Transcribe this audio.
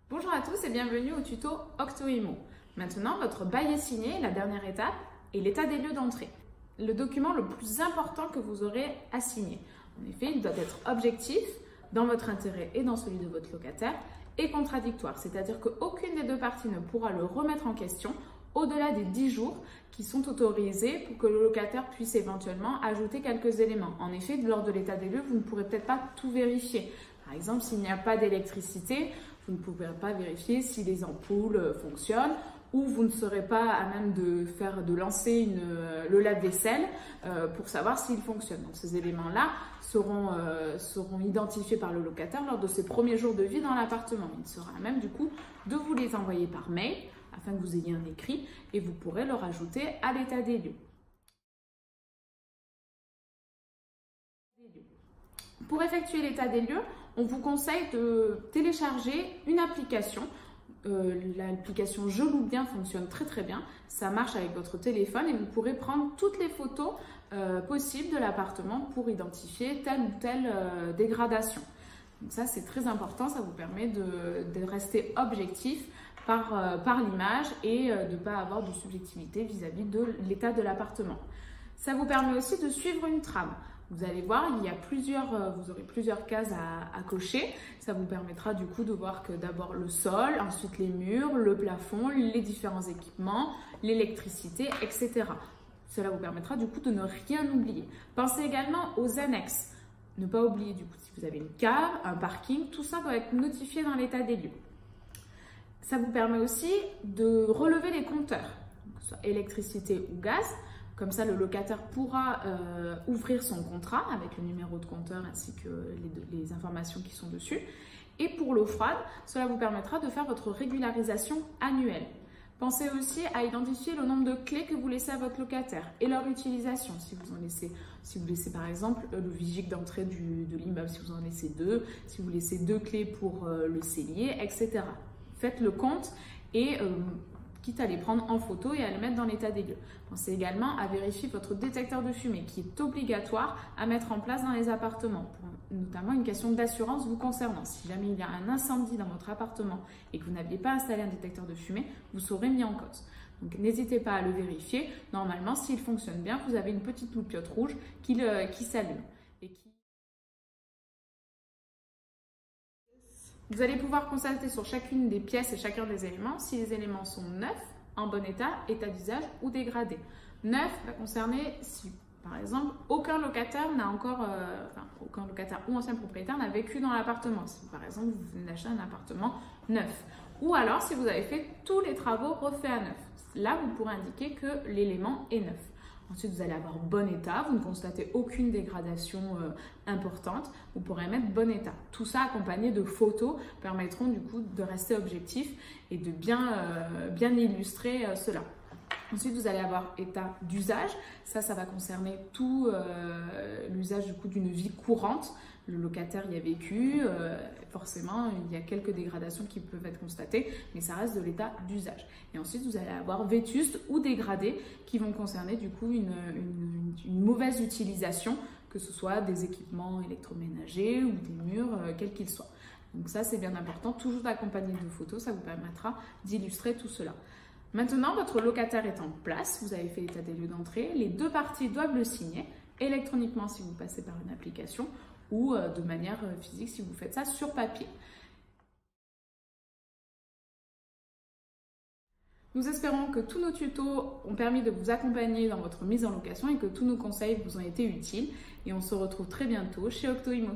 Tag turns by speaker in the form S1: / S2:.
S1: Bonjour à tous et bienvenue au tuto Octo-Immo. Maintenant, votre bail est signé, la dernière étape est l'état des lieux d'entrée. Le document le plus important que vous aurez à signer. En effet, il doit être objectif, dans votre intérêt et dans celui de votre locataire, et contradictoire, c'est-à-dire qu'aucune des deux parties ne pourra le remettre en question au-delà des 10 jours qui sont autorisés pour que le locataire puisse éventuellement ajouter quelques éléments. En effet, lors de l'état des lieux, vous ne pourrez peut-être pas tout vérifier. Par exemple, s'il n'y a pas d'électricité, vous ne pourrez pas vérifier si les ampoules fonctionnent ou vous ne serez pas à même de lancer le lave-vaisselle pour savoir s'il fonctionne. Donc, ces éléments-là seront identifiés par le locataire lors de ses premiers jours de vie dans l'appartement. Il sera à même du coup de vous les envoyer par mail afin que vous ayez un écrit et vous pourrez le rajouter à l'état des lieux. Pour effectuer l'état des lieux, on vous conseille de télécharger une application. L'application Je loue bien fonctionne très bien. Ça marche avec votre téléphone et vous pourrez prendre toutes les photos possibles de l'appartement pour identifier telle ou telle dégradation. Donc ça, c'est très important. Ça vous permet de rester objectif par l'image et de ne pas avoir de subjectivité vis-à-vis de l'état de l'appartement. Ça vous permet aussi de suivre une trame. Vous allez voir, vous aurez plusieurs cases à cocher. Ça vous permettra du coup de voir que d'abord le sol, ensuite les murs, le plafond, les différents équipements, l'électricité, etc. Cela vous permettra du coup de ne rien oublier. Pensez également aux annexes. Ne pas oublier du coup si vous avez une cave, un parking, tout ça doit être notifié dans l'état des lieux. Ça vous permet aussi de relever les compteurs, que ce soit électricité ou gaz. Comme ça, le locataire pourra ouvrir son contrat avec le numéro de compteur ainsi que les informations qui sont dessus. Et pour l'eau froide, cela vous permettra de faire votre régularisation annuelle. Pensez aussi à identifier le nombre de clés que vous laissez à votre locataire et leur utilisation. Si vous laissez par exemple le vigique d'entrée de l'immeuble, si vous en laissez 2, si vous laissez 2 clés pour le cellier, etc. Faites le compte et quitte à les prendre en photo et à les mettre dans l'état des lieux. Pensez également à vérifier votre détecteur de fumée qui est obligatoire à mettre en place dans les appartements, pour notamment une question d'assurance vous concernant. Si jamais il y a un incendie dans votre appartement et que vous n'aviez pas installé un détecteur de fumée, vous serez mis en cause. Donc n'hésitez pas à le vérifier. Normalement, s'il fonctionne bien, vous avez une petite loupiote rouge qui s'allume et qui... Vous allez pouvoir constater sur chacune des pièces et chacun des éléments si les éléments sont neufs, en bon état, état d'usage ou dégradés. Neuf va concerner si, par exemple, aucun locataire ou ancien propriétaire n'a vécu dans l'appartement. Si, par exemple, vous venez d'acheter un appartement neuf. Ou alors, si vous avez fait tous les travaux refaits à neuf. Là, vous pourrez indiquer que l'élément est neuf. Ensuite, vous allez avoir bon état, vous ne constatez aucune dégradation importante, vous pourrez mettre bon état. Tout ça accompagné de photos permettront du coup de rester objectif et de bien illustrer cela. Ensuite, vous allez avoir état d'usage. Ça va concerner tout l'usage du coup d'une vie courante. Le locataire y a vécu, forcément, il y a quelques dégradations qui peuvent être constatées, mais ça reste de l'état d'usage. Et ensuite, vous allez avoir vétuste ou dégradé qui vont concerner du coup une mauvaise utilisation, que ce soit des équipements électroménagers ou des murs, quels qu'ils soient. Donc ça, c'est bien important, toujours accompagné de photos, ça vous permettra d'illustrer tout cela. Maintenant, votre locataire est en place, vous avez fait l'état des lieux d'entrée, les deux parties doivent le signer, électroniquement si vous passez par une application ou de manière physique si vous faites ça sur papier. Nous espérons que tous nos tutos ont permis de vous accompagner dans votre mise en location et que tous nos conseils vous ont été utiles. Et on se retrouve très bientôt chez Octo-Immo.